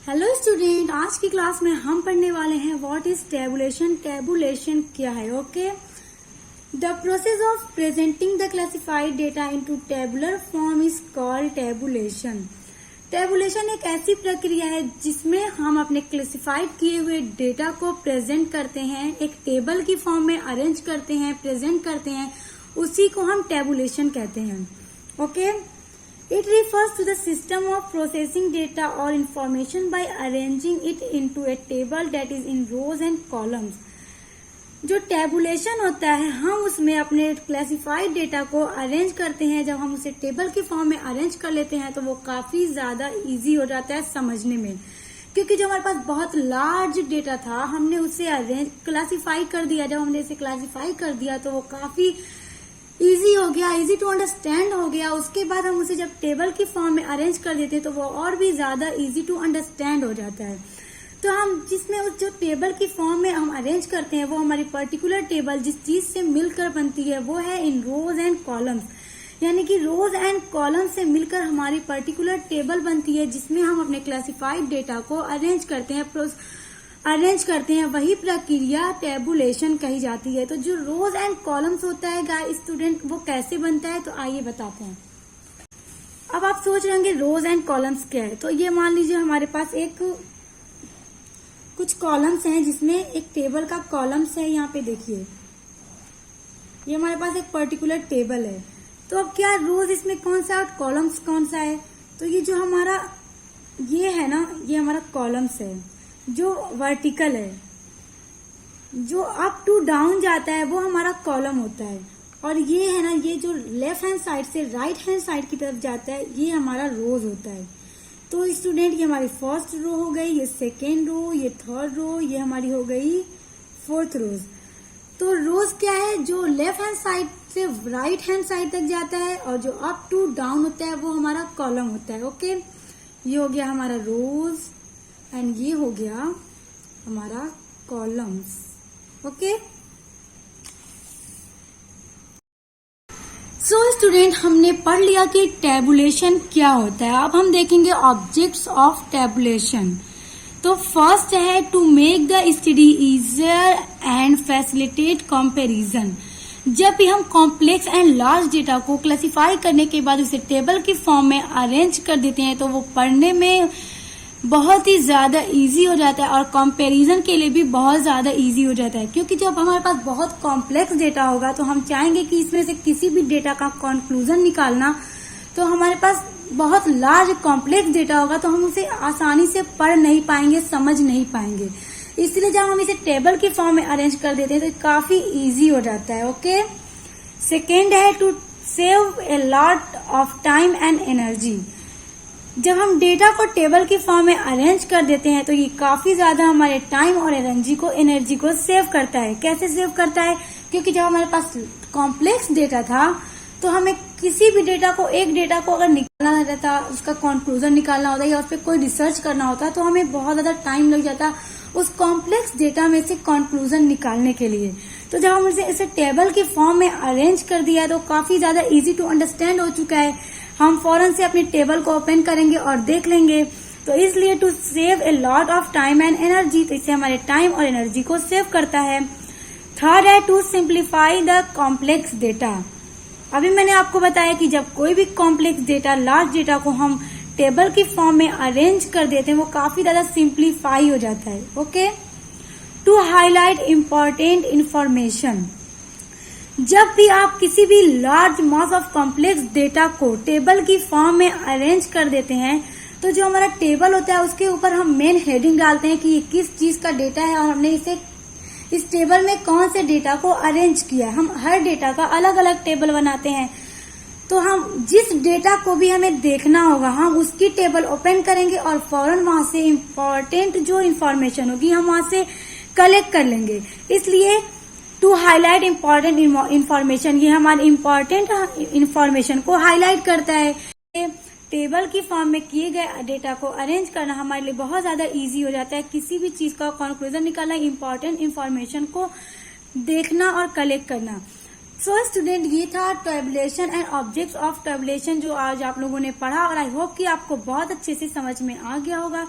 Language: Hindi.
हेलो स्टूडेंट, आज की क्लास में हम पढ़ने वाले हैं व्हाट इज टेबुलेशन। टेबुलेशन क्या है? Okay, the process of presenting the classified data into tabular form is called tabulation. Tabulation एक ऐसी प्रक्रिया है जिसमें हम अपने क्लासिफाइड किए हुए डेटा को प्रेजेंट करते हैं, एक टेबल की फॉर्म में अरेंज करते हैं, प्रेजेंट करते हैं, उसी को हम टेबुलेशन कहते हैं। Okay, It refers to the system of processing data or information by arranging it into a table that is in rows and columns. जो टेबुलेशन होता है, हम उसमें अपने क्लासिफाइड डेटा को अरेंज करते हैं। जब हम उसे टेबल की फॉर्म में अरेंज कर लेते हैं तो वो काफी ज्यादा इजी हो जाता है समझने में, क्योंकि जो हमारे पास बहुत लार्ज डेटा था, हमने उसे अरेंज क्लासिफाई कर दिया। जब हमने इसे क्लासिफाई कर दिया तो वो काफी इजी हो गया, इजी टू अंडरस्टैंड हो गया। उसके बाद हम उसे जब टेबल की फॉर्म में अरेंज कर देते हैं तो वो और भी ज्यादा इजी टू अंडरस्टैंड हो जाता है। तो हम जिसमें उस जो टेबल की फॉर्म में हम अरेंज करते हैं वो हमारी पर्टिकुलर टेबल जिस चीज से मिलकर बनती है वो है इन रोज एंड कॉलम्स, यानी कि रोज एंड कॉलम्स से मिलकर हमारी पर्टिकुलर टेबल बनती है जिसमें हम अपने क्लासिफाइड डेटा को अरेंज करते हैं। वही प्रक्रिया टेबुलेशन कही जाती है। तो जो रोज एंड कॉलम्स होता है गाइस स्टूडेंट, वो कैसे बनता है तो आइए बताते हैं। अब आप सोच रहे होंगे रोज एंड कॉलम्स क्या है। तो ये मान लीजिए हमारे पास कुछ कॉलम्स हैं जिसमें एक टेबल का कॉलम्स है। यहाँ पे देखिए, ये हमारे पास एक पर्टिकुलर टेबल है। तो अब क्या रोज इसमें कौन सा और कॉलम्स कौन सा है? तो ये जो हमारा ये है ना, ये हमारा कॉलम्स है। जो वर्टिकल है, जो अप टू डाउन जाता है, वो हमारा कॉलम होता है। और ये है ना, ये जो लेफ्ट हैंड साइड से राइट हैंड साइड की तरफ जाता है, ये हमारा रोज होता है। तो स्टूडेंट, ये हमारी फर्स्ट रो हो गई, ये सेकेंड रो, ये थर्ड रो, ये हमारी हो गई फोर्थ रोज। तो रोज क्या है? जो लेफ्ट हैंड साइड से राइट हैंड साइड तक जाता है, और जो अप टू डाउन होता है वो हमारा कॉलम होता है। ओके, ये हो गया हमारा रोज एंड ये हो गया हमारा कॉलम्स। ओके, सो स्टूडेंट, हमने पढ़ लिया कि टेबुलेशन क्या होता है। अब हम देखेंगे ऑब्जेक्ट्स ऑफ टेबुलेशन। तो फर्स्ट है to make the study easier and facilitate comparison. जब भी हम कॉम्प्लेक्स एंड लार्ज डेटा को क्लासिफाई करने के बाद उसे टेबल की फॉर्म में अरेंज कर देते हैं तो वो पढ़ने में बहुत ही ज्यादा इजी हो जाता है और कंपैरिजन के लिए भी बहुत ज्यादा इजी हो जाता है। क्योंकि जब हमारे पास बहुत कॉम्प्लेक्स डेटा होगा तो हम चाहेंगे कि इसमें से किसी भी डेटा का कंक्लूजन निकालना, तो हमारे पास बहुत लार्ज कॉम्प्लेक्स डेटा होगा तो हम उसे आसानी से पढ़ नहीं पाएंगे, समझ नहीं पाएंगे। इसलिए जब हम इसे टेबल की फॉर्म में अरेंज कर देते हैं तो काफी इजी हो जाता है। ओके, सेकेंड है to save a lot of time and energy. जब हम डेटा को टेबल की फॉर्म में अरेंज कर देते हैं तो ये काफी ज्यादा हमारे टाइम और एनर्जी को सेव करता है। कैसे सेव करता है? क्योंकि जब हमारे पास कॉम्प्लेक्स डेटा था तो हमें किसी भी एक डेटा को अगर निकालना रहता, उसका कंक्लूजन निकालना होता या उस पर कोई रिसर्च करना होता तो हमें बहुत ज्यादा टाइम लग जाता उस कॉम्प्लेक्स डेटा में से कंक्लूजन निकालने के लिए। तो जब हम इसे टेबल की फॉर्म में अरेंज कर दिया तो काफी ज्यादा इजी टू अंडरस्टैंड हो चुका है। हम फौरन से अपनी टेबल को ओपन करेंगे और देख लेंगे। तो इसलिए to save a lot of time and energy, तो इससे हमारे टाइम और एनर्जी को सेव करता है। थर्ड है to simplify the complex data. अभी मैंने आपको बताया कि जब कोई भी कॉम्प्लेक्स डेटा, लार्ज डेटा को हम टेबल की फॉर्म में अरेंज कर देते हैं वो काफी ज्यादा सिंप्लीफाई हो जाता है। Okay, to highlight important information. जब भी आप किसी भी large mass of complex data को टेबल की फॉर्म में अरेंज कर देते हैं तो जो हमारा टेबल होता है उसके ऊपर हम मेन हेडिंग डालते हैं कि ये किस चीज का डेटा है और हमने इस टेबल में कौन से डेटा को अरेंज किया। हम हर डेटा का अलग अलग टेबल बनाते हैं। तो हम जिस डेटा को भी हमें देखना होगा हम उसकी टेबल ओपन करेंगे और फौरन वहां से इम्पोर्टेंट जो इन्फॉर्मेशन होगी हम वहां से कलेक्ट कर लेंगे। इसलिए टू हाईलाइट इम्पोर्टेंट इन्फॉर्मेशन, ये हमारे इम्पोर्टेंट इन्फॉर्मेशन को हाईलाइट करता है। टेबल की फॉर्म में किए गए डेटा को अरेंज करना हमारे लिए बहुत ज्यादा इजी हो जाता है। किसी भी चीज का कंक्लूजन निकालना, इम्पोर्टेंट इन्फॉर्मेशन को देखना और कलेक्ट करना। सो स्टूडेंट, ये था tabulation and objects of tabulation जो आज आप लोगों ने पढ़ा और आई होप कि आपको बहुत अच्छे से समझ में आ गया होगा।